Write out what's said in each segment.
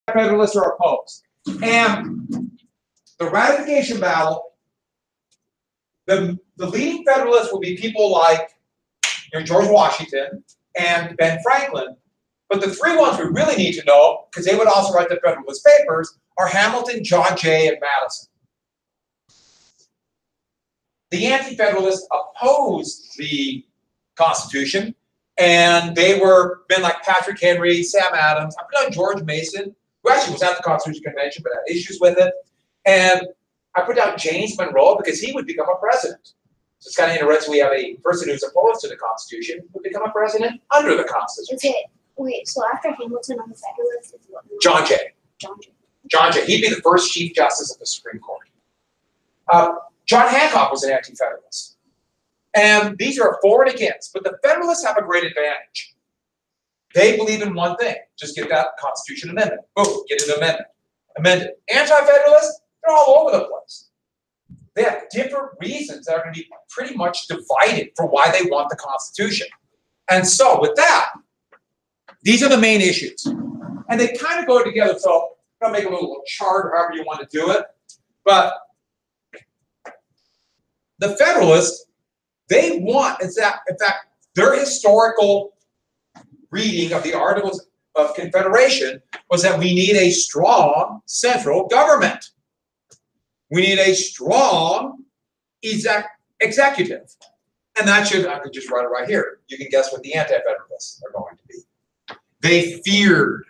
Federalists are opposed. And the ratification battle, the leading Federalists will be people like George Washington and Ben Franklin. But the three ones we really need to know, because they would also write the Federalist Papers, are Hamilton, John Jay, and Madison. The Anti-Federalists opposed the Constitution, and they were men like Patrick Henry, Sam Adams, I put down George Mason, who actually was at the Constitution Convention but had issues with it, and I put down James Monroe because he would become a president. So it's kind of interesting we have a person who's opposed to the Constitution who would become a president under the Constitution. Okay, wait, so after Hamilton on the Federalists is what? John Jay. John Jay. John Jay. He'd be the first Chief Justice of the Supreme Court. John Hancock was an anti-Federalist. And these are for and against, but the Federalists have a great advantage. They believe in one thing, just get that Constitution amendment. Boom, get an amendment. Amended. Anti-Federalists, they're all over the place. They have different reasons that are going to be pretty much divided for why they want the Constitution. And so with that, these are the main issues. And they kind of go together. So I'll make a little chart, however you want to do it. But the Federalists, they want, in fact, their historical reading of the Articles of Confederation was that we need a strong central government. We need a strong executive. And that should, I could just write it right here. You can guess what the Anti-Federalists are going to be. They feared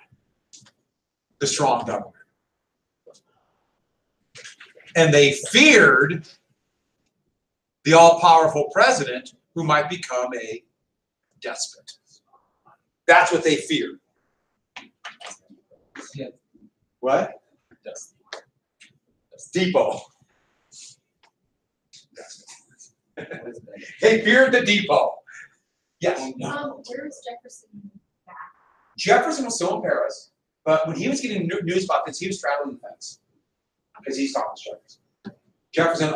the strong government. And they feared the all-powerful president who might become a despot. That's what they feared. What? Depot. They feared the depot. Yes. Where is Jefferson back? Jefferson was still in Paris, but when he was getting news about this, he was straddling the fence because he's Thomas Jefferson.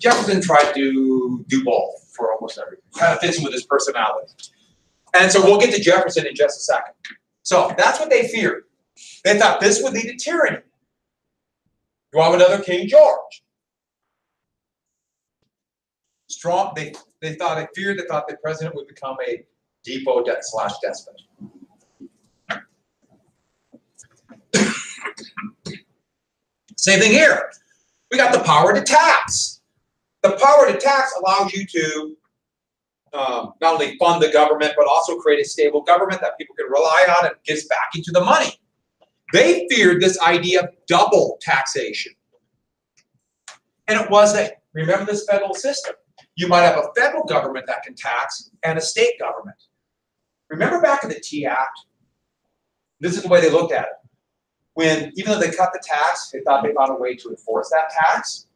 Jefferson tried to do both for almost everything. Kind of fits in with his personality. And so we'll get to Jefferson in just a second. So that's what they feared. They thought this would lead to tyranny. You have another King George. Strong. They thought the president would become a depot slash despot. Same thing here. We got the power to tax. The power to tax allows you to not only fund the government, but also create a stable government that people can rely on and gives back into the money. They feared this idea of double taxation. And it was that, remember this federal system. You might have a federal government that can tax and a state government. Remember back in the Tea Act? This is the way they looked at it. When, even though they cut the tax, they thought they found a way to enforce that tax.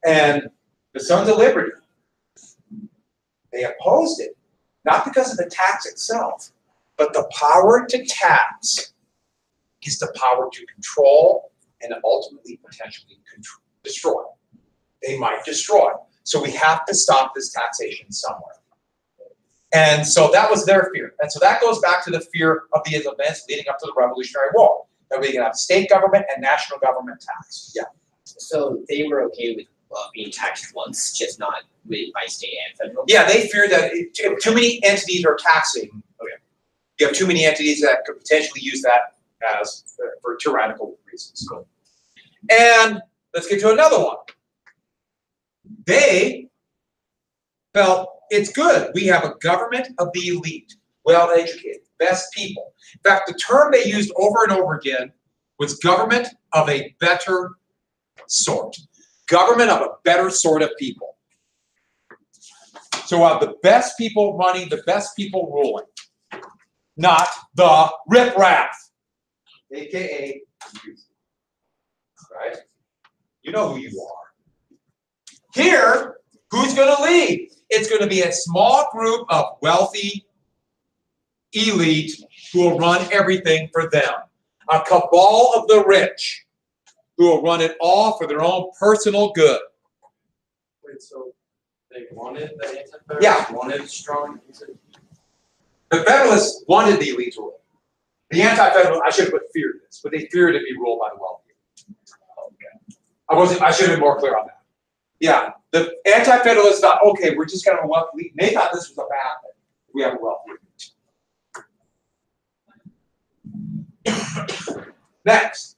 And the Sons of Liberty, they opposed it, not because of the tax itself, but the power to tax is the power to control and ultimately potentially destroy. They might destroy. So we have to stop this taxation somewhere. And so that was their fear. And so that goes back to the fear of the events leading up to the Revolutionary War. That we can have state government and national government tax. Yeah. So they were okay with being taxed once, just not by state and federal? Yeah, they fear that if too many entities are taxing, you have too many entities that could potentially use that as for tyrannical reasons. Cool. And let's get to another one. They felt it's good. We have a government of the elite, well-educated, best people. In fact, the term they used over and over again was government of a better sort. Government of a better sort of people. So the best people running, the best people ruling, not the riffraff, aka, right? You know who you are. Here, who's going to lead? It's going to be a small group of wealthy elite who will run everything for them. A cabal of the rich who will run it all for their own personal good. Wait, so they wanted the Anti-Federalists? Yeah. Wanted strong? The Federalists wanted the elite to rule. The anti-federalists, I should have put feared this, but they feared to be ruled by the wealthy. I should have been more clear on that. Yeah, the anti-federalists thought, okay, we're just gonna have a wealthy elite. They thought this was a bad thing. We have a wealthy elite. Next,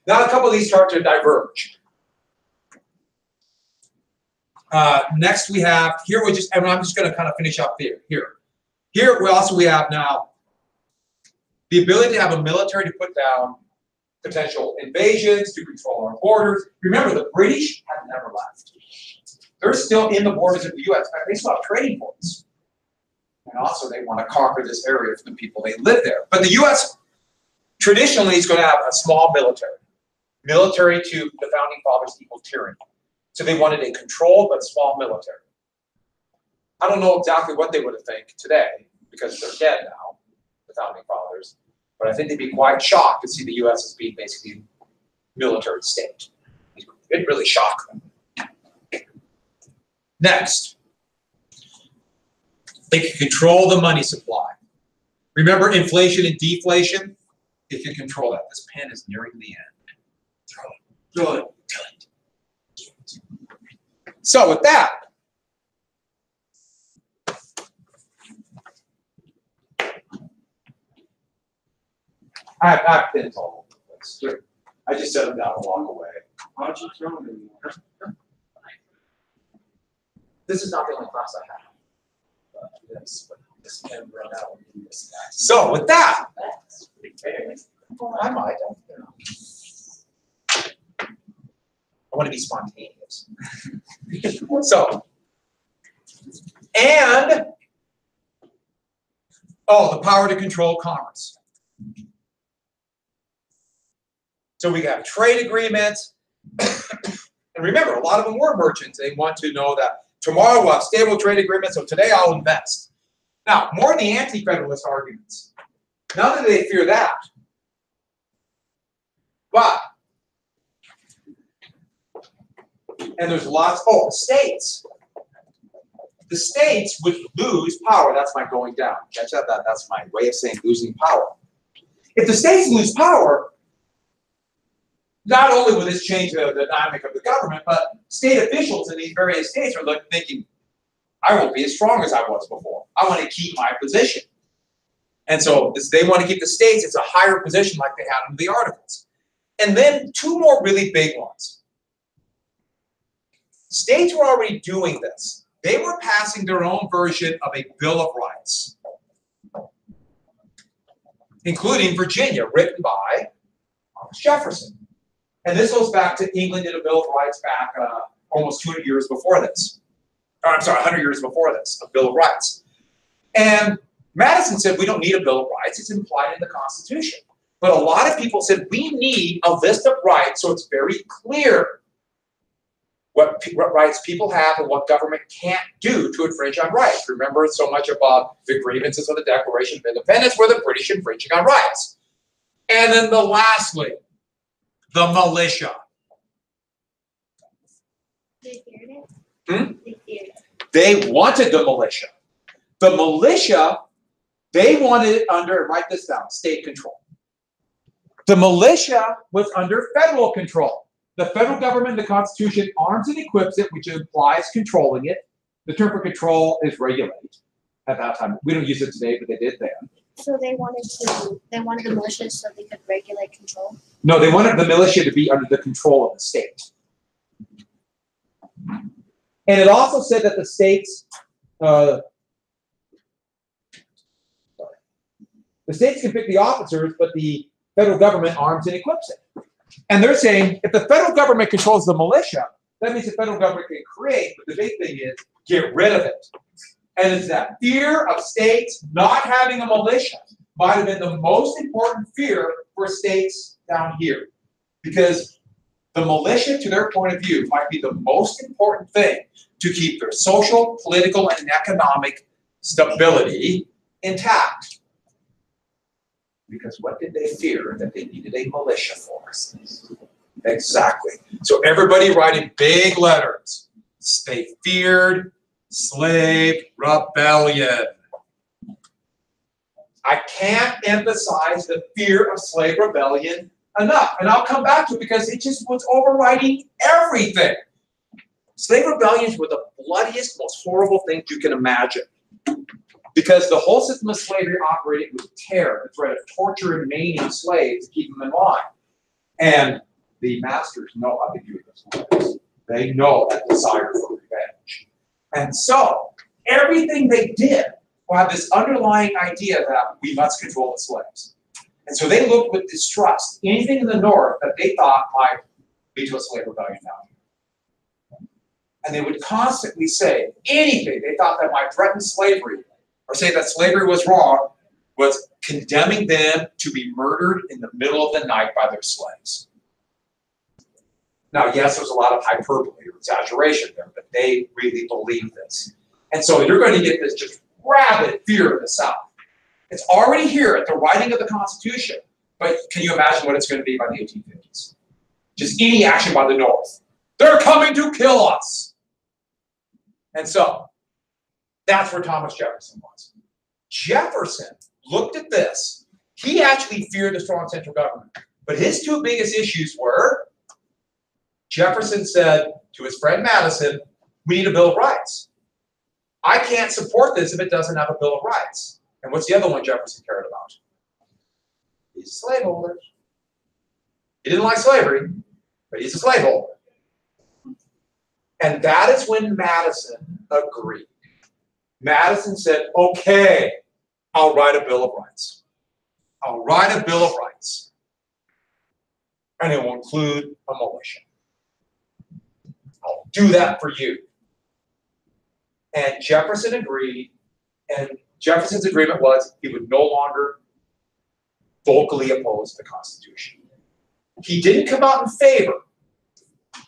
now a couple of these start to diverge. Next we have, here we just, and I'm just gonna kind of finish up here. Here we have now the ability to have a military to put down potential invasions, to control our borders. Remember, the British have never left. They're still in the borders of the US. In fact, they still have trading ports. And also they want to conquer this area for the people they live there. But the US traditionally is going to have a small military. Military to the founding fathers equals tyranny. So they wanted a controlled but small military. I don't know exactly what they would have think today, because they're dead now, the founding fathers. But I think they'd be quite shocked to see the US as being basically a military state. It'd really shock them. Next, they can control the money supply. Remember inflation and deflation? They can control that. This pen is nearing the end. Throw it. So with that, I have pins all over the place. I just set them down and walk away. Why don't you throw them in there? This is not the only class I have. This can run out. So with that, I might. I want to be spontaneous. So, and the power to control commerce. So we got trade agreements. And remember, a lot of them were merchants. They want to know that tomorrow we'll have stable trade agreements, so today I'll invest. Now, more in the anti-federalist arguments. None of they fear that. But, and there's lots, states. The states would lose power. That's my going down. Catch that? That's my way of saying losing power. If the states lose power, not only will this change the dynamic of the government, but state officials in these various states are thinking, I won't be as strong as I was before. I want to keep my position. And so they want to keep the states, it's a higher position like they had in the articles. And then two more really big ones. States were already doing this. They were passing their own version of a Bill of Rights, including Virginia, written by Jefferson. And this goes back to England did a Bill of Rights back almost 200 years before this. Or, I'm sorry, 100 years before this, a Bill of Rights. And Madison said, we don't need a Bill of Rights. It's implied in the Constitution. But a lot of people said, we need a list of rights so it's very clear what rights people have and what government can't do to infringe on rights. Remember so much about the grievances of the Declaration of Independence were the British infringing on rights. And then lastly, the militia. They feared it. They feared it. They wanted the militia. The militia, they wanted it under, write this down, state control. The militia was under federal control. The federal government, the Constitution, arms and equips it, which implies controlling it. The term for control is regulate. At that time, we don't use it today, but they did then. So they wanted the militia so they could regulate control. No, they wanted the militia to be under the control of the state. And it also said that the states, the states can pick the officers, but the federal government arms and equips it. And they're saying, if the federal government controls the militia, that means the federal government can create, but the big thing is, get rid of it. And it's that fear of states not having a militia might have been the most important fear for states down here. Because the militia, to their point of view, might be the most important thing to keep their social, political, and economic stability intact. Because what did they fear? That they needed a militia force. Exactly. So everybody write in big letters. They feared slave rebellion. I can't emphasize the fear of slave rebellion enough. And I'll come back to it because it just was overriding everything. Slave rebellions were the bloodiest, most horrible things you can imagine. Because the whole system of slavery operated with terror, the threat of torture and maiming slaves to keep them in line. And the masters know how to do this. They know that desire for revenge. And so, everything they did will have this underlying idea that we must control the slaves. And so they looked with distrust anything in the North that they thought might lead to a slave rebellion down here. And they would constantly say anything they thought that might threaten slavery or say that slavery was wrong was condemning them to be murdered in the middle of the night by their slaves. Now, yes, there's a lot of hyperbole or exaggeration there, but they really believe this. And so you're going to get this just rabid fear of the South. It's already here at the writing of the Constitution, but can you imagine what it's going to be by the 1850s? Just any action by the North. They're coming to kill us. And so that's where Thomas Jefferson was. Jefferson looked at this. He actually feared the strong central government, but his two biggest issues were Jefferson said to his friend Madison, we need a Bill of Rights. I can't support this if it doesn't have a Bill of Rights. And what's the other one Jefferson cared about? He's a slaveholder. He didn't like slavery, but he's a slaveholder. And that is when Madison agreed. Madison said, okay, I'll write a Bill of Rights. I'll write a Bill of Rights. And it will include a militia. I'll do that for you. And Jefferson agreed, and Jefferson's agreement was he would no longer vocally oppose the Constitution. He didn't come out in favor,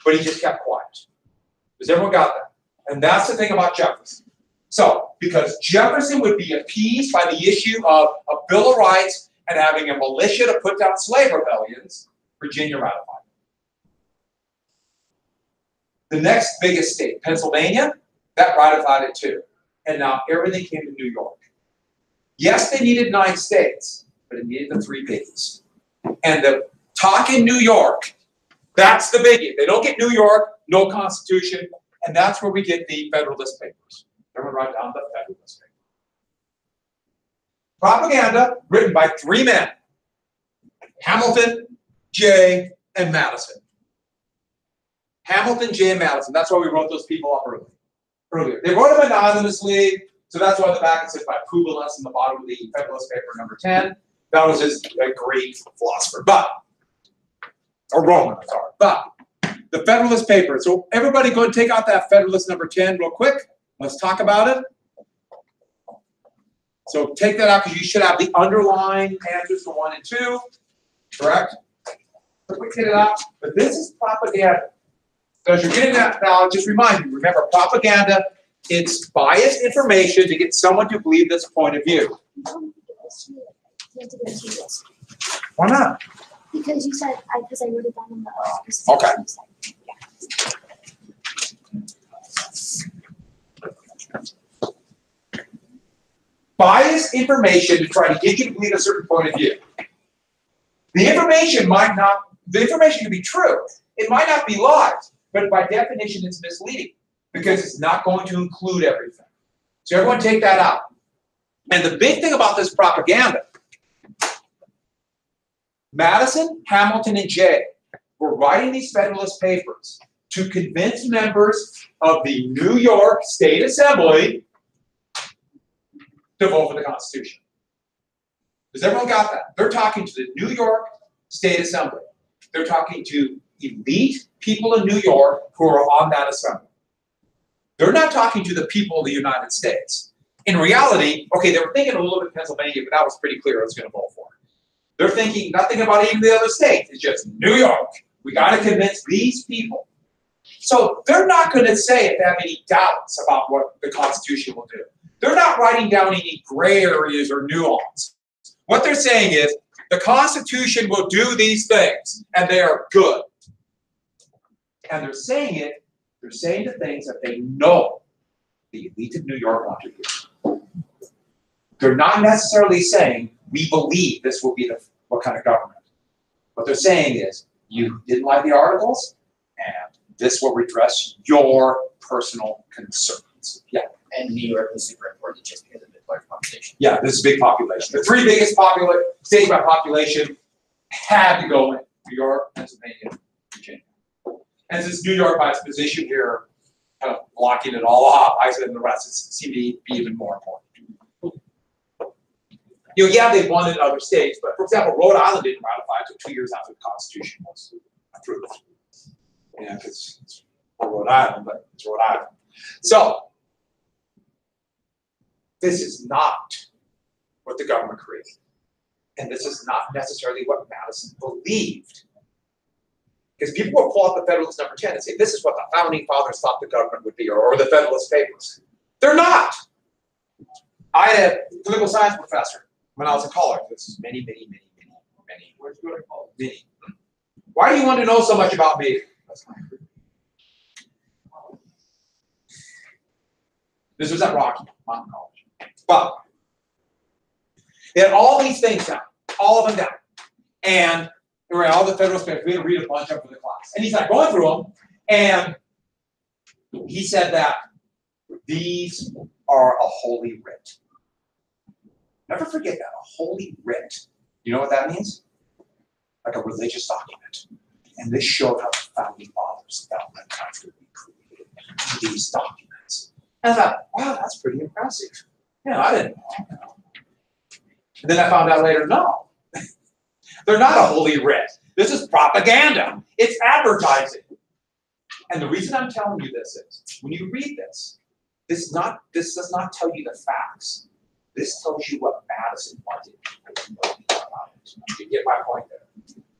but he just kept quiet. Because everyone got that. And that's the thing about Jefferson. So, because Jefferson would be appeased by the issue of a Bill of Rights and having a militia to put down slave rebellions, Virginia ratified. The next biggest state, Pennsylvania, that ratified it too. And now everything came to New York. Yes, they needed 9 states, but it needed the 3 biggies. And the talk in New York, that's the biggie. If they don't get New York, no Constitution, and that's where we get the Federalist Papers. Everyone write down the Federalist Papers. Propaganda written by 3 men, Hamilton, Jay, and Madison. Hamilton, Jay, and Madison. That's why we wrote those people up earlier. They wrote them anonymously, so that's why the back it says by Publius in the bottom of the Federalist Paper number 10. That was just a Greek philosopher, or Roman, I'm sorry. But the Federalist Paper. So everybody go and take out that Federalist number 10 real quick. Let's talk about it. So take that out because you should have the underlying answers to 1 and 2. Correct? So we get it out. But this is propaganda. So as you're getting that now, just remind you, remember propaganda, it's biased information to get someone to believe this point of view. Why not? Because you said, because I wrote it down on the Okay. Biased information to try to get you to believe a certain point of view. The information can be true. It might not be lies, but by definition it's misleading because it's not going to include everything. So everyone take that out. And the big thing about this propaganda, Madison, Hamilton, and Jay were writing these Federalist Papers to convince members of the New York State Assembly to vote for the Constitution. Does everyone got that? They're talking to the New York State Assembly. They're talking to elite people in New York who are on that assembly. They're not talking to the people of the United States. In reality, okay, they were thinking a little bit Pennsylvania, but that was pretty clear I was going to vote for it. They're thinking nothing about even the other states. It's just New York. We got to convince these people. So they're not going to say if they have any doubts about what the Constitution will do. They're not writing down any gray areas or nuance. What they're saying is the Constitution will do these things, and they are good. And they're saying the things that they know the elite of New York want to hear. They're not necessarily saying, we believe this will be what kind of government. What they're saying is, you didn't like the articles, and this will redress your personal concerns. Yeah. And New York was super important just because of the large population. Yeah, this is a big population. The three biggest states by population had to go in: New York, Pennsylvania, Virginia. And since New York, by its position here, kind of blocking it all off, I said the rest seemed to be even more important. You know, yeah, they won in other states, but for example, Rhode Island didn't ratify it until 2 years after the Constitution was approved. Yeah, because it's Rhode Island, but it's Rhode Island. So, this is not what the government created. And this is not necessarily what Madison believed. Because people will pull out the Federalist number 10 and say, this is what the founding fathers thought the government would be, or the Federalist Papers. They're not. I had a political science professor when I was in college. This is many. Where'd you go to college? Many. Why do you want to know so much about me? This was at Rocky Mountain College. But they had all these things down, all of them down. And they were all the Federalist Papers. We had to read a bunch of them for the class. And he's like going through them, and he said that these are a holy writ. Never forget that, a holy writ. You know what that means? Like a religious document. And this showed how the founding fathers felt that country would be created. These documents. And I thought, wow, that's pretty impressive. Yeah, I didn't know. And then I found out later, no. They're not a holy writ. This is propaganda. It's advertising. And the reason I'm telling you this is, when you read this, this does not tell you the facts. This tells you what Madison wanted people to know about it. You get my point there.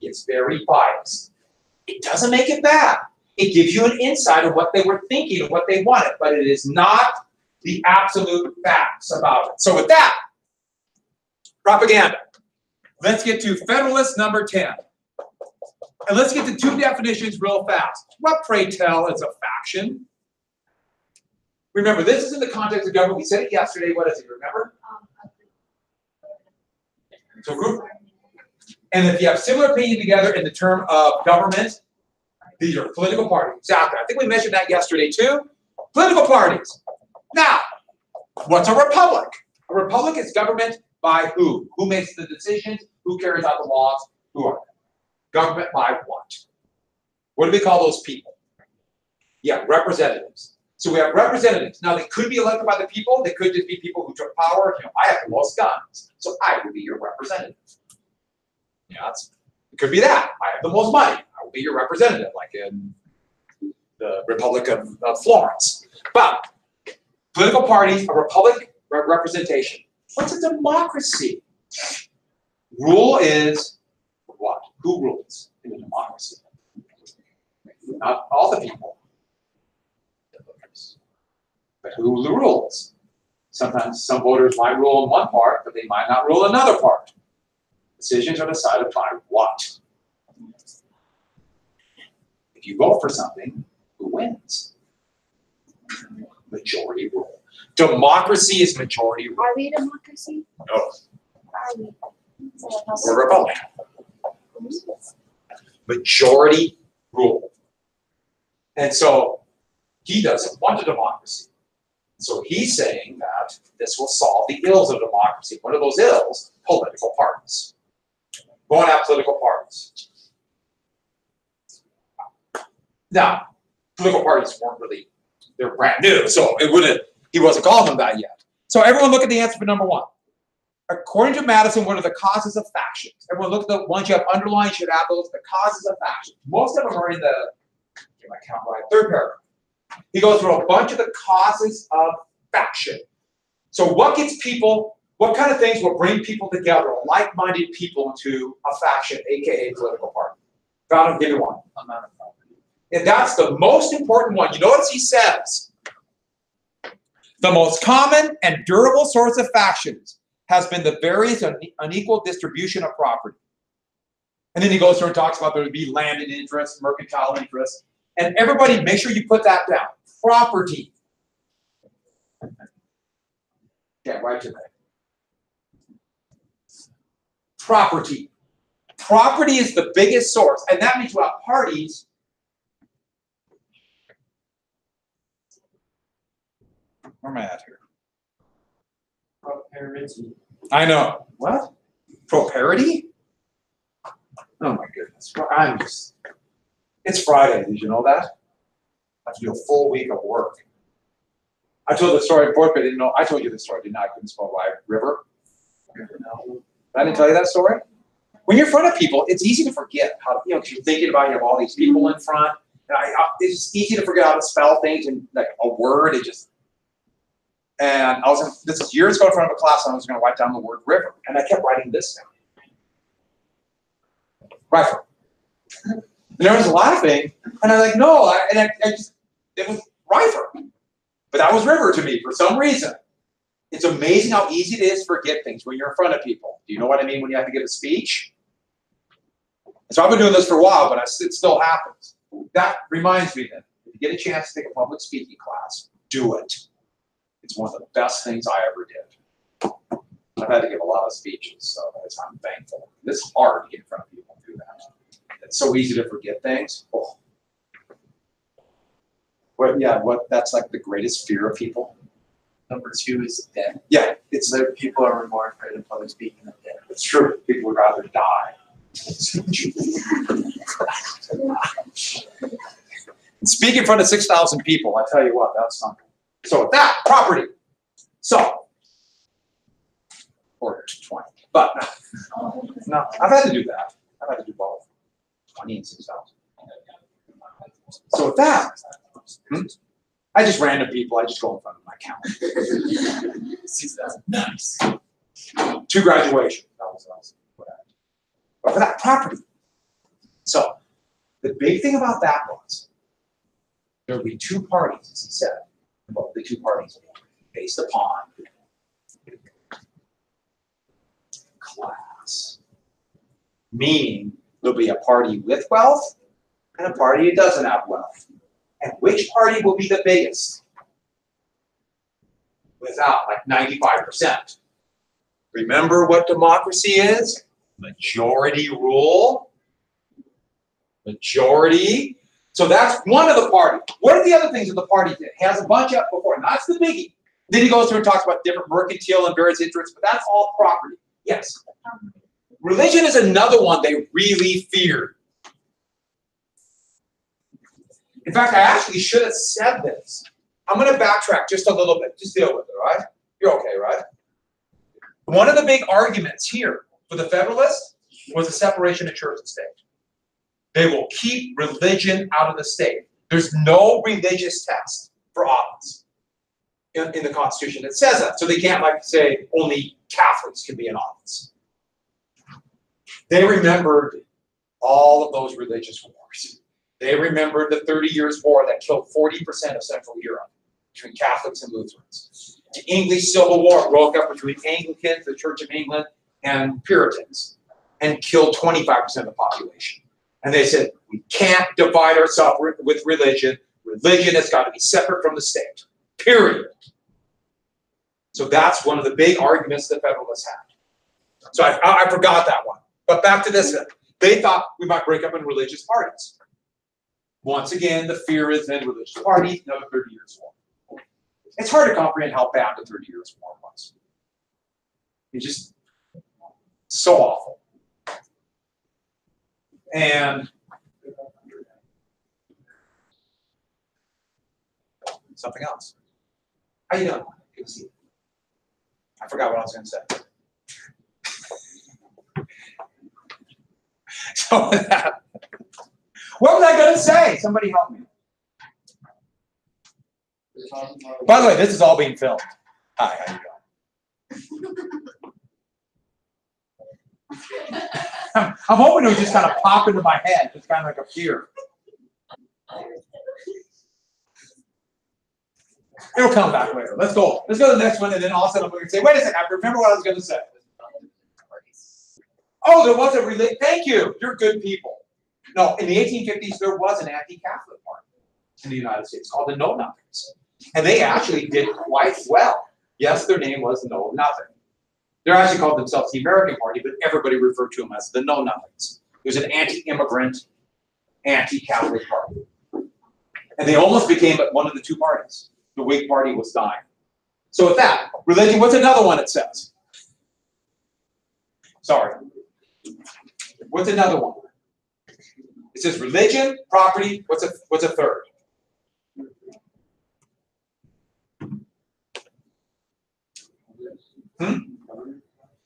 It's very biased. It doesn't make it bad. It gives you an insight of what they were thinking and what they wanted, but it is not the absolute facts about it. So with that, propaganda. Let's get to Federalist number 10. And let's get to two definitions real fast. What, pray tell, is a faction? Remember, this is in the context of government. We said it yesterday. What is it? Remember? So group. And if you have similar opinion together in the term of government, these are political parties. Exactly. I think we mentioned that yesterday too. Political parties. Now, what's a republic? A republic is government by who? Who makes the decisions? Who carries out the laws? Who are they? Government by what? What do we call those people? Yeah, representatives. So we have representatives. Now, they could be elected by the people. They could just be people who took power. You know, I have the most guns, so I will be your representative. Yeah, it could be that. I have the most money. I will be your representative, like in the Republic of Florence. But political parties, a republic, representation. What's a democracy? Rule is what? Who rules in a democracy? Not all the people. But who rules? Sometimes some voters might rule in one part, but they might not rule another part. Decisions are decided by what? If you vote for something, who wins? Majority rule. Democracy is majority rule. Are we a democracy? No. Are we? We're a republic. Majority rule. And so he doesn't want a democracy. So he's saying that this will solve the ills of democracy. What are those ills? Political parties. We won't have political parties. Now, political parties weren't really, they're brand new, so he wasn't calling them that yet. So everyone look at the answer for number one. According to Madison, what are the causes of factions? Everyone look at the ones you have underlined, you should have those, the causes of factions. Most of them are in the, get my count right, third paragraph. He goes through a bunch of the causes of faction. So what gets people, what kind of things will bring people together, like-minded people into a faction, aka political party? Found him, give me one. Amount of property. And that's the most important one. You notice he says, the most common and durable source of factions has been the various unequal distribution of property. And then he goes through and talks about there would be landed interests, mercantile interests. And everybody, make sure you put that down. Property. Can't write today. property. Property is the biggest source, and that means without parties, where am I at here? Prosperity. I know. What? Properity? Oh my goodness. I'm just, it's Friday, did you know that? I have to do a full week of work. I told the story before, but I didn't know, I told you the story, didn't I? I couldn't spell river. No. I didn't tell you that story? When you're in front of people, it's easy to forget how, you know, because you're thinking about, you have all these people in front. And it's just easy to forget how to spell things and like a word, it just, and I was in, this is years ago in front of a class, and I was going to write down the word river, and I kept writing this down. River. And everyone's laughing, and I'm like, no, I just, it was river. But that was river to me for some reason. It's amazing how easy it is to forget things when you're in front of people. Do you know what I mean when you have to give a speech? So I've been doing this for a while, but it still happens. That reminds me then, if you get a chance to take a public speaking class, do it. It's one of the best things I ever did. I've had to give a lot of speeches, so I'm thankful. It's hard to get in front of people and do that. It's so easy to forget things. Oh. But yeah, that's like the greatest fear of people. Number 2 is death. Yeah, it's There people are more afraid of public speaking than death. It's true. People would rather die. Speak in front of 6,000 people, I tell you what, that's something. So with that, property. So, or 20. But no, I've had to do that. I've had to do both. 20 and 6,000. So with that, I just random people, I just go in front of my calendar. 6,000. Nice. 2 graduations. That was whatever. But for that, property. So the big thing about that was there would be 2 parties, as he said. Well, the 2 parties based upon class. Meaning there'll be a party with wealth and a party that doesn't have wealth. And which party will be the biggest? Without, like 95%. Remember what democracy is? Majority rule. Majority. So that's one of the parties. What are the other things that the party did? He has a bunch up before. And that's the biggie. Then he goes through and talks about different mercantile and various interests, but that's all property. Yes. Religion is another one they really feared. In fact, I actually should have said this. I'm going to backtrack just a little bit. Just deal with it, all right? You're okay, right? One of the big arguments here for the Federalists was the separation of church and state. They will keep religion out of the state. There's no religious test for office in the Constitution that says that. So they can't like say only Catholics can be in office. They remembered all of those religious wars. They remembered the 30 Years' War that killed 40% of Central Europe between Catholics and Lutherans. The English Civil War broke up between Anglicans, the Church of England, and Puritans, and killed 25% of the population. And they said, we can't divide ourselves with religion. Religion has got to be separate from the state, period. So that's one of the big arguments the Federalists had. So I forgot that one. But back to this, they thought we might break up in religious parties. Once again, the fear is in religious parties, another 30 Years' War. It's hard to comprehend how bad the 30 Years' War was. It's just so awful. And something else. How you doing? Good to see you. I forgot what I was going to say. So what was I going to say? Somebody help me. By the way, this is all being filmed. Hi, how you doing? I'm hoping it would just kind of pop into my head, just kind of like appear. It'll come back later. Let's go. Let's go to the next one, and then all of a sudden I'm going to say, wait a second, I remember what I was going to say. Oh, there was a religion. Thank you. You're good people. No, in the 1850s, there was an anti-Catholic party in the United States called the Know Nothings. And they actually did quite well. Yes, their name was Know Nothing. They're actually called themselves the American Party, but everybody referred to them as the Know Nothings. It was an anti-immigrant, anti-Catholic party. And they almost became one of the two parties. The Whig Party was dying. So with that, religion, what's another one it says? Sorry. What's another one? It says religion, property, what's a third?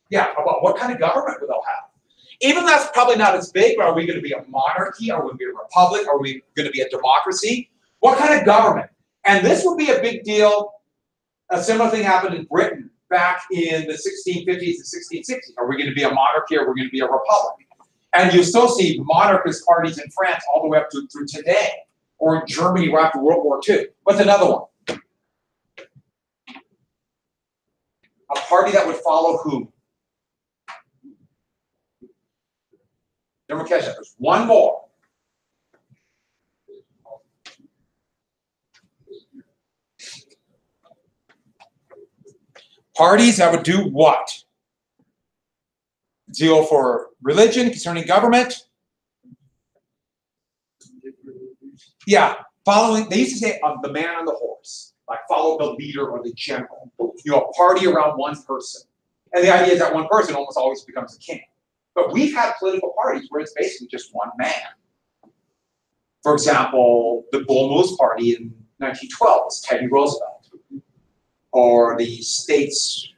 Yeah, about what kind of government would they'll have? Even that's probably not as big, but are we going to be a monarchy? Are we going to be a republic? Are we going to be a democracy? What kind of government? And this would be a big deal. A similar thing happened in Britain back in the 1650s and 1660s. Are we going to be a monarchy or are we going to be a republic? And you still see monarchist parties in France all the way up through today, or in Germany right after World War II. What's another one? A party that would follow whom? Never catch that. There's one more. Parties that would do what? Zeal for religion, concerning government. Yeah, following, they used to say the man on the horse, like follow the leader or the general. You know, a party around one person. And the idea is that one person almost always becomes a king. But we've had political parties where it's basically just one man. For example, the Bull Moose Party in 1912 was Teddy Roosevelt. Or the states,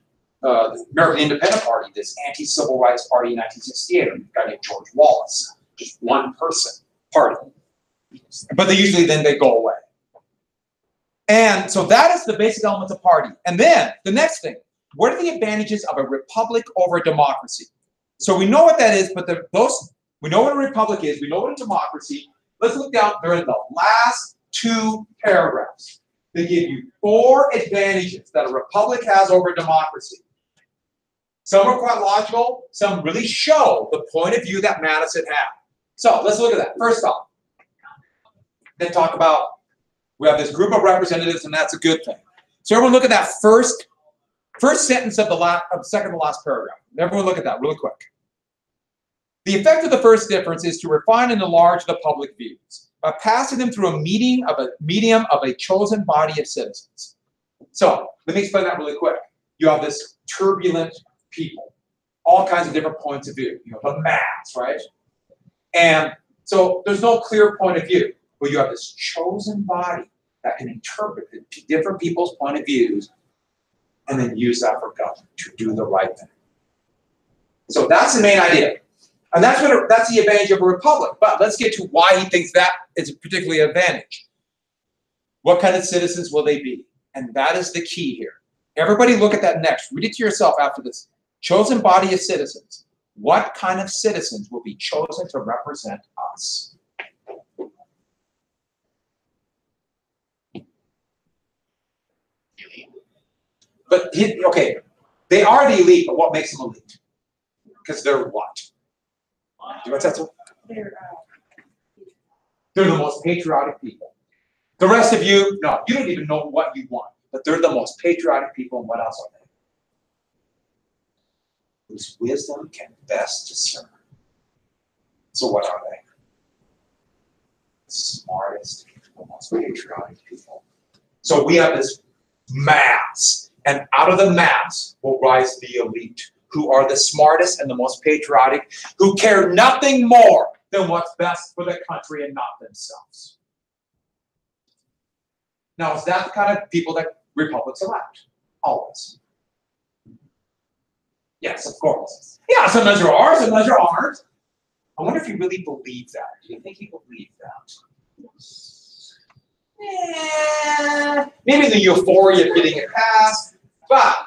the American Independent Party, this anti-civil rights party in 1968, a guy named George Wallace. Just one person party. But they usually then they go away. And so that is the basic elements of party. And then the next thing, what are the advantages of a republic over a democracy? So we know what that is, but we know what a republic is, we know what a democracy. Let's look down there in the last two paragraphs. They give you 4 advantages that a republic has over a democracy. Some are quite logical, some really show the point of view that Madison had. So let's look at that. First off, they talk about we have this group of representatives, and that's a good thing. So everyone look at that first sentence of the second to last paragraph. Everyone look at that really quick. The effect of the first difference is to refine and enlarge the public views by passing them through a medium of a chosen body of citizens. So let me explain that really quick. You have this turbulent people, all kinds of different points of view. You know, the mass, right? And so there's no clear point of view. But you have this chosen body that can interpret different people's point of views and then use that for government to do the right thing. So that's the main idea. And that's the advantage of a republic. But let's get to why he thinks that is a particularly advantage. What kind of citizens will they be? And that is the key here. Everybody look at that next. Read it to yourself after this. Chosen body of citizens. What kind of citizens will be chosen to represent us? But, okay, they are the elite, but what makes them elite? Because they're what? Do you want to say They're the most patriotic people. The rest of you, no, you don't even know what you want, but they're the most patriotic people, and what else are they? Whose wisdom can best discern. So what are they? The smartest people, the most patriotic people. So we have this mass. And out of the mass will rise the elite, who are the smartest and the most patriotic, who care nothing more than what's best for the country and not themselves. Now, is that the kind of people that republics elect? Always. Yes, of course. Yeah, sometimes there are, sometimes there aren't. I wonder if you really believe that. Do you think he believed that? Maybe the euphoria of getting it passed, but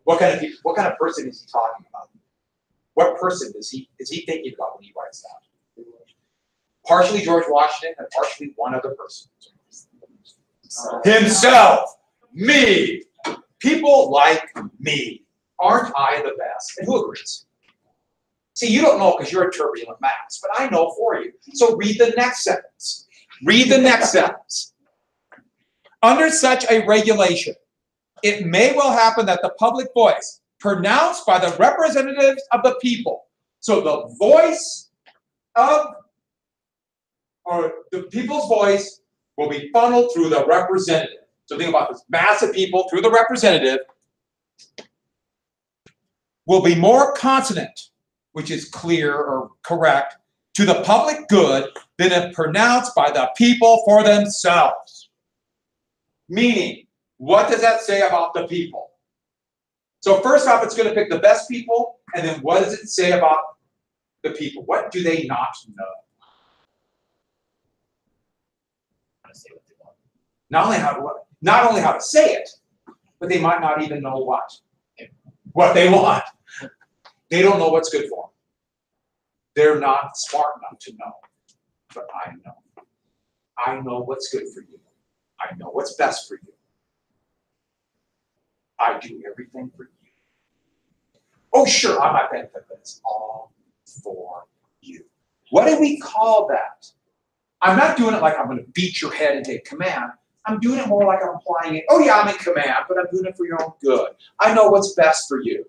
what kind of person is he talking about? What person is he thinking about when he writes that? Partially George Washington and partially one other person. Himself, me, people like me. Aren't I the best? And who agrees? See, you don't know because you're a turbulent mass, but I know for you. So read the next sentence. Read the next sentence. Under such a regulation, it may well happen that the public voice, pronounced by the representatives of the people, so the voice of, or the people's voice will be funneled through the representative. So think about this mass of people through the representative will be more consonant, which is clear or correct, to the public good than if pronounced by the people for themselves. Meaning, what does that say about the people? So first off, it's going to pick the best people, and then what does it say about the people? What do they not know? Not only how to say it, but they might not even know what they want. They don't know what's good for them. They're not smart enough to know, but I know. I know what's good for you. I know what's best for you. I do everything for you. Oh, sure, I might benefit, but it's all for you. What do we call that? I'm not doing it like I'm going to beat your head and take command. I'm doing it more like I'm applying it. Oh, yeah, I'm in command, but I'm doing it for your own good. I know what's best for you,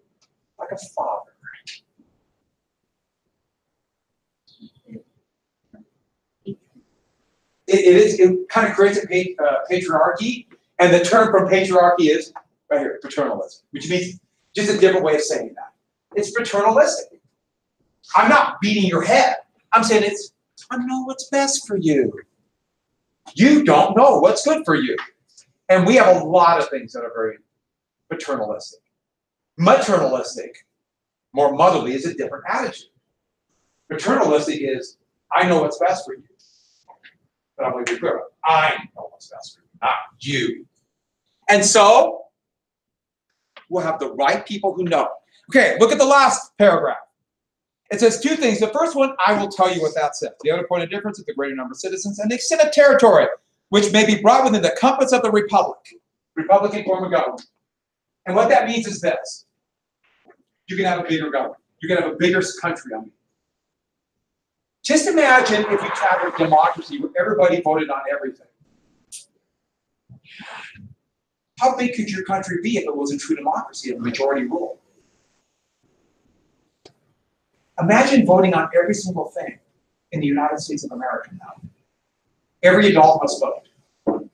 like a father. It kind of creates a patriarchy, and the term from patriarchy is right here, paternalism, which means just a different way of saying that. It's paternalistic. I'm not beating your head. I'm saying I know what's best for you. You don't know what's good for you. And we have a lot of things that are very paternalistic. Maternalistic, more motherly, is a different attitude. Paternalistic is, I know what's best for you. But I'm going to be clear, I know what's best for you, not you. And so, we'll have the right people who know. Okay, look at the last paragraph. It says two things. The first one, I will tell you what that says. The other point of difference is the greater number of citizens and the extent of territory, which may be brought within the compass of the republic, Republican form of government. And what that means is this. You can have a bigger government. You can have a bigger country. Just imagine if you had a democracy where everybody voted on everything. How big could your country be if it was a true democracy and majority rule? Imagine voting on every single thing in the United States of America now. Every adult must vote.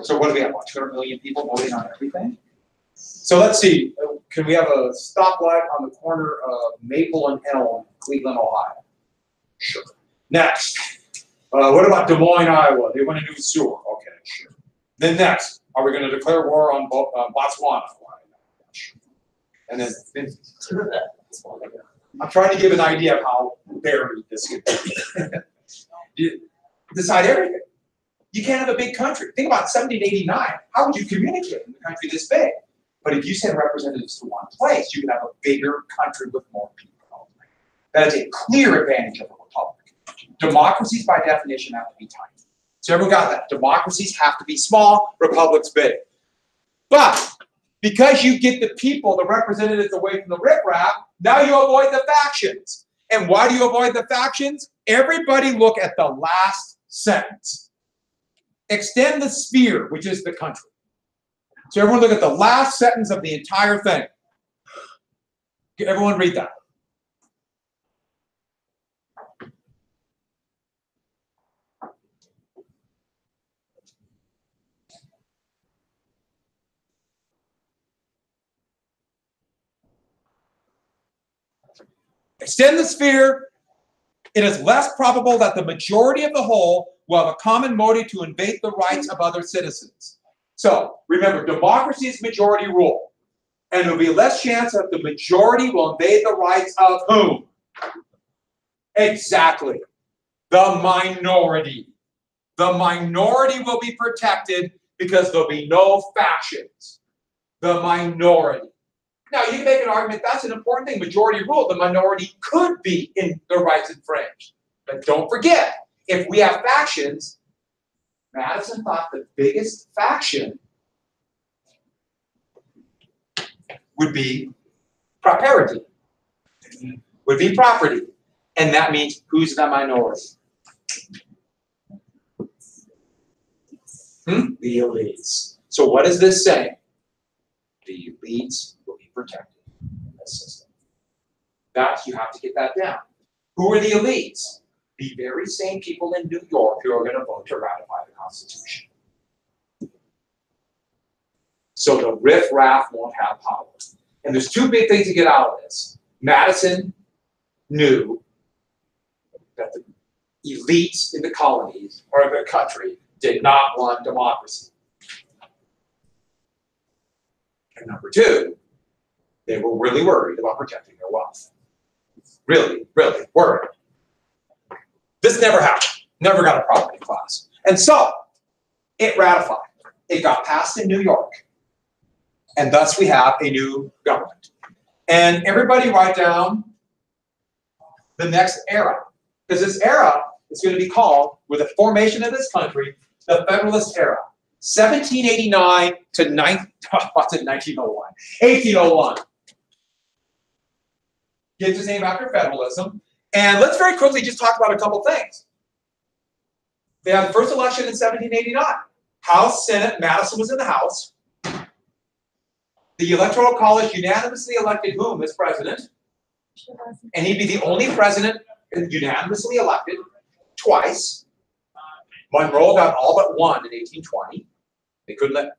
So what do we have, what, 200 million people voting on everything? So let's see, can we have a stoplight on the corner of Maple and Elm, Cleveland, Ohio? Sure. Next, what about Des Moines, Iowa? They want to do sewer. Okay, sure. Then next, are we going to declare war on Botswana? Sure. And then I'm trying to give an idea of how buried this could be. You decide everything. You can't have a big country. Think about 1789. How would you communicate in a country this big? But if you send representatives to one place, you can have a bigger country with more people. That is a clear advantage of a republic. Democracies, by definition, have to be tiny. So everyone got that? Democracies have to be small, republics big. But because you get the people, the representatives, away from the riffraff, now you avoid the factions. And why do you avoid the factions? Everybody look at the last sentence. Extend the sphere, which is the country. So everyone look at the last sentence of the entire thing. Everyone read that. Extend the sphere. It is less probable that the majority of the whole will have a common motive to invade the rights of other citizens. So remember, democracy is majority rule. And there will be less chance that the majority will invade the rights of whom? Exactly. The minority. The minority will be protected because there'll be no factions. The minority. Now, you can make an argument that's an important thing. Majority rule, the minority could be in their rights infringed. But don't forget, if we have factions, Madison thought the biggest faction would be property. Would be property. And that means who's the minority? The elites. So So what is this saying? The elites will be protected in this system. That, you have to get that down. Who are the elites? The very same people in New York who are going to vote to ratify the Constitution. So the riffraff won't have power. And there's two big things to get out of this. Madison knew that the elites in the colonies or the country did not want democracy. And number two, they were really worried about protecting their wealth. Really, really worried. This never happened. Never got a property class. And so, it ratified. It got passed in New York. And thus we have a new government. And everybody write down the next era. Because this era is going to be called, with the formation of this country, the Federalist era. 1789 to 1901. 1801. Gives its name after federalism. And let's very quickly just talk about a couple things. They had the first election in 1789. House, Senate, Madison was in the House. The Electoral College unanimously elected whom as president? And he'd be the only president unanimously elected twice. Monroe got all but one in 1820. They couldn't let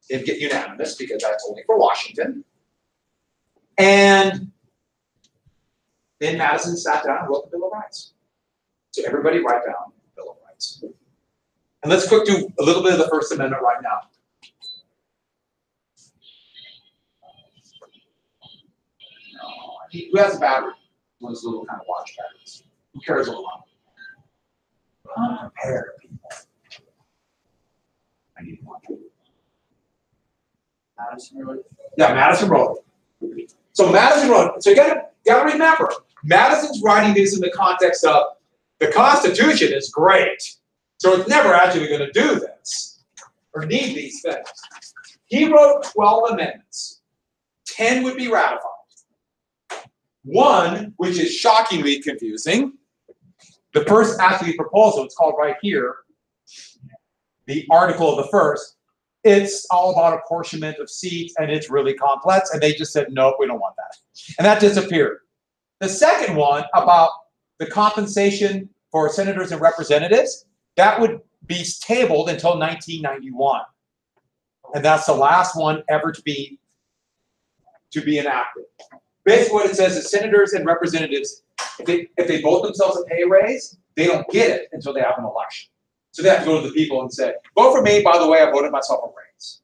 him get unanimous because that's only for Washington. And then Madison sat down and wrote the Bill of Rights. So everybody write down the Bill of Rights. And let's quick do a little bit of the First Amendment right now. Who has a battery? One of those little kind of watch batteries. Who carries a lot? Unprepared people. I need one. Madison Road. Yeah, Madison Road. So Madison Road. So you gotta remember, Madison's writing this in the context of the Constitution is great. So it's never actually going to do this or need these things. He wrote 12 amendments. 10 would be ratified. One, which is shockingly confusing, the first actually proposal, it's called right here, the article of the first, it's all about apportionment of seats and it's really complex, and they just said, nope, we don't want that. And that disappeared. The second one about the compensation for senators and representatives, that would be tabled until 1991. And that's the last one ever to be enacted. Basically what it says is senators and representatives, if they vote themselves a pay raise, they don't get it until they have an election. So they have to go to the people and say, vote for me, by the way, I voted myself a raise.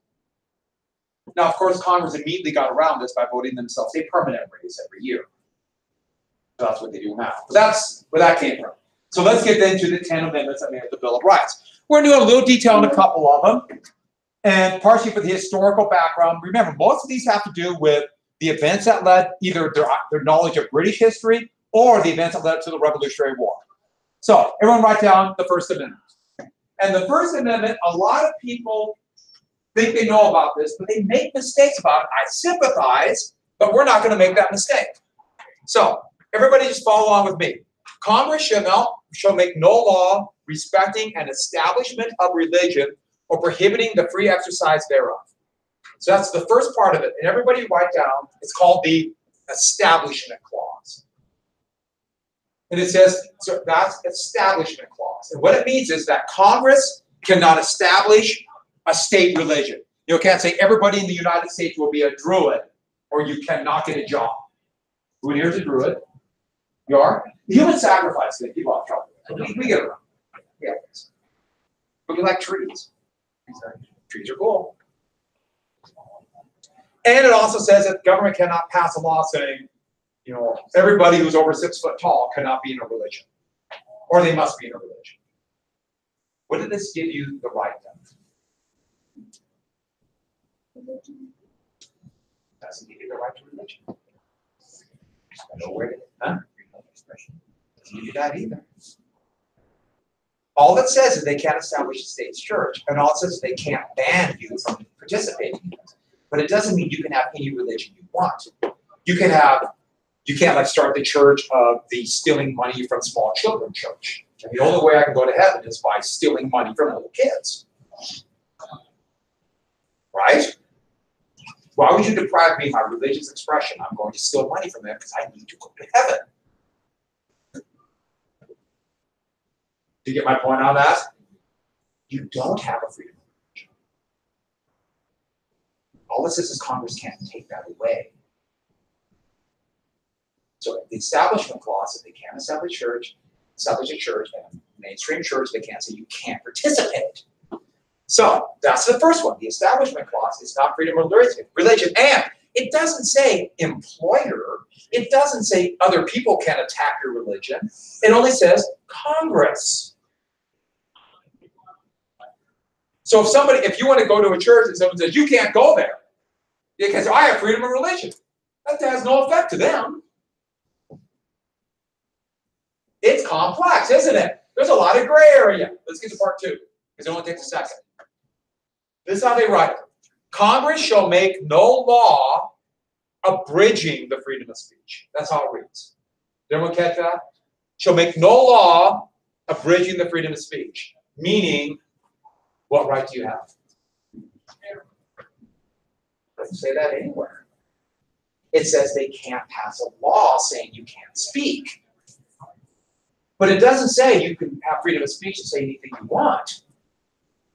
Now, of course, Congress immediately got around this by voting themselves a permanent raise every year. So that's what they do now. But that's where that came from. So let's get then to the 10 amendments that made up the Bill of Rights. We're going to do a little detail on a couple of them. And partially for the historical background. Remember, most of these have to do with the events that led either their knowledge of British history or the events that led to the Revolutionary War. So everyone write down the First Amendment. And the First Amendment, a lot of people think they know about this, but they make mistakes about it. I sympathize, but we're not going to make that mistake. So everybody just follow along with me. Congress shall make no law respecting an establishment of religion or prohibiting the free exercise thereof. So that's the first part of it. And everybody write down, it's called the Establishment Clause. And it says, so that's Establishment Clause. And what it means is that Congress cannot establish a state religion. You can't say everybody in the United States will be a Druid or you cannot get a job. Who here is a Druid? You are? Human sacrifice can keep off trouble. We get around. Yeah. But we like trees. Trees are cool. And it also says that the government cannot pass a law saying, you know, everybody who's over 6 foot tall cannot be in a religion. Or they must be in a religion. What did this give you the right then? Doesn't give you the right to religion. Nowhere, huh? Doesn't give you that either. All it says is they can't establish a state's church, and all it says is they can't ban you from participating in it. But it doesn't mean you can have any religion you want. You can't like start the church of the stealing money from small children church. And the only way I can go to heaven is by stealing money from little kids. right? Why would you deprive me of my religious expression? I'm going to steal money from them because I need to go to heaven. Do you get my point on that? You don't have a freedom of religion. All this is Congress can't take that away. So the Establishment Clause says they can't establish a church, and a mainstream church, they can't say you can't participate. So that's the first one. The Establishment Clause is not freedom of religion. And it doesn't say employer. It doesn't say other people can attack your religion. It only says Congress. So if you want to go to a church and someone says, you can't go there because I have freedom of religion, that has no effect to them. It's complex, isn't it? There's a lot of gray area. Let's get to part 2, because it only takes a second. This is how they write it. Congress shall make no law abridging the freedom of speech. That's how it reads. Did everyone catch that? Shall make no law abridging the freedom of speech. Meaning, what right do you have? Doesn't say that anywhere. It says they can't pass a law saying you can't speak. But it doesn't say you can have freedom of speech and say anything you want.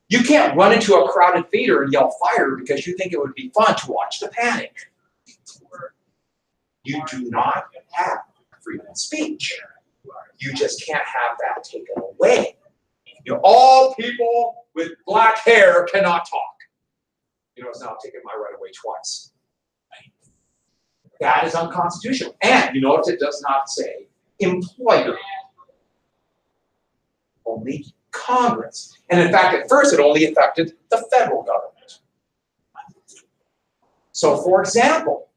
You can't run into a crowded theater and yell fire because you think it would be fun to watch the panic. You do not have freedom of speech. You just can't have that taken away. You know, all people with black hair cannot talk. You know, it's now taken my right away twice. That is unconstitutional. And you notice it does not say employer. Only Congress. And in fact, at first, it only affected the federal government. So, for example,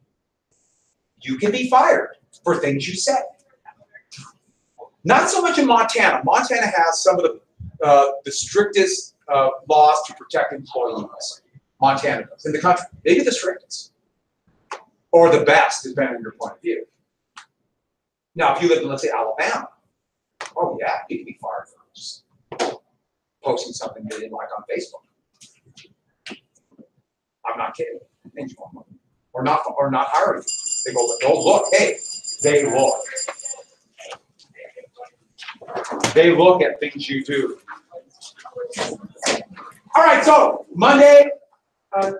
you can be fired for things you say. Not so much in Montana. Montana has some of the strictest laws to protect employees. Montana does in the country. Maybe the strictest. Or the best, depending on your point of view. Now, if you live in, let's say, Alabama, oh yeah, you can be fired for just posting something they didn't like on Facebook. I'm not kidding. Or not hiring you. They go, but don't look. Hey, they look. They look at things you do. All right, so Monday's a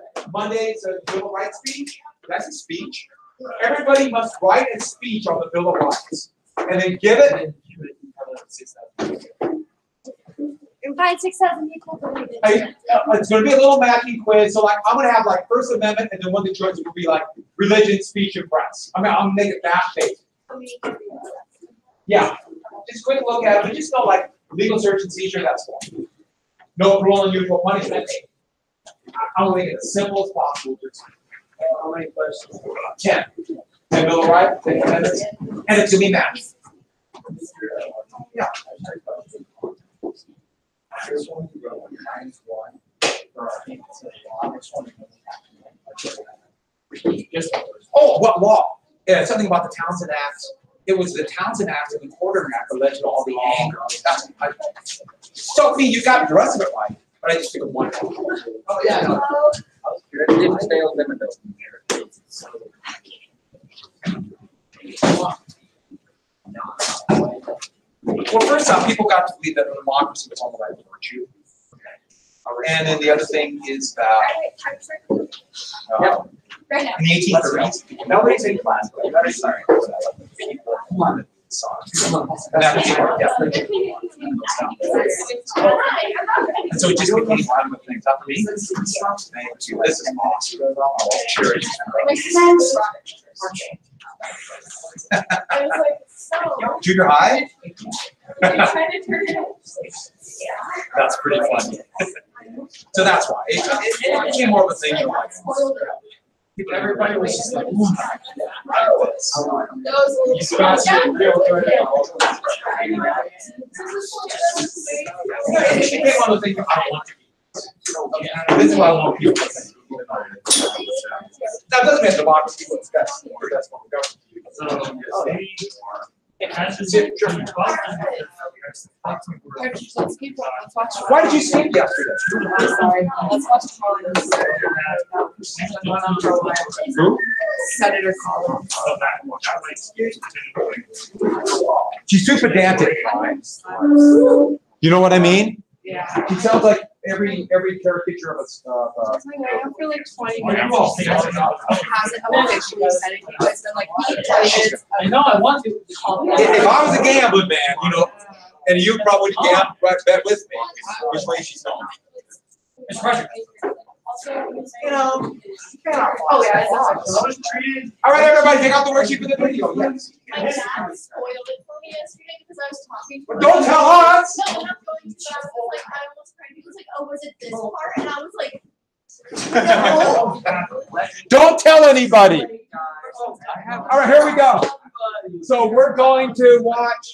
Bill of Rights speech. That's a speech. Everybody must write a speech on the Bill of Rights and then give it. Invite 6,000 people. It's going to be a little matching quiz. So, like, I'm going to have like First Amendment, and then one of the choices will be like religion, speech, and press. I mean, I'm going to make it fast-paced. Yeah, just quick look at it, but just know like legal search and seizure. That's one. No cruel and unusual punishment. I'm going to make it as simple as possible. How many questions? 10. 10 Bill of Rights, 10 amendments, and it's going to be matched. Yeah. Oh, what law? Yeah, something about the Townsend Act. It was the Townsend Act and the Quartering Act that led to all the anger. So, me, you got the rest of it right, but I just took one. Oh, yeah, no. Well, first off, people got to believe that democracy was all the right virtue. And then the other thing is that in the 1830s, nobody's in class, but you're sorry. And so it just became one of the things. After me, this is awesome. Sure. Junior high? That's pretty funny. So that's why. It became more of a thing. Everybody was just like, ooh, you guys are real good. It became one of the things I want to be. This is what I want people to think. That doesn't mean democracy was best. That's what we're going to do. Let's keep let's watch. Why did you sleep yesterday? I'm sorry. Let's watch tomorrow. Who? Senator Collins. She's too pedantic. You know what I mean? Yeah. She sounds like every caricature of a. It's been going on for like 20 minutes. Hasn't officially said it, but it's been like 20 minutes. I know, I want to. If I was a gambling man, you know, and you probably gamble bet with me, which way she's going. It's pressure. You know. Oh, yeah. All right, everybody, take out the worksheet for the video. Yes. My dad spoiled it for me yesterday because I was talking to But him. don't tell us. No, I'm not going to, but I was like, I almost cried. He was like, oh, was it this part? And I was like, no. Don't tell anybody. All right, here we go. So we're going to watch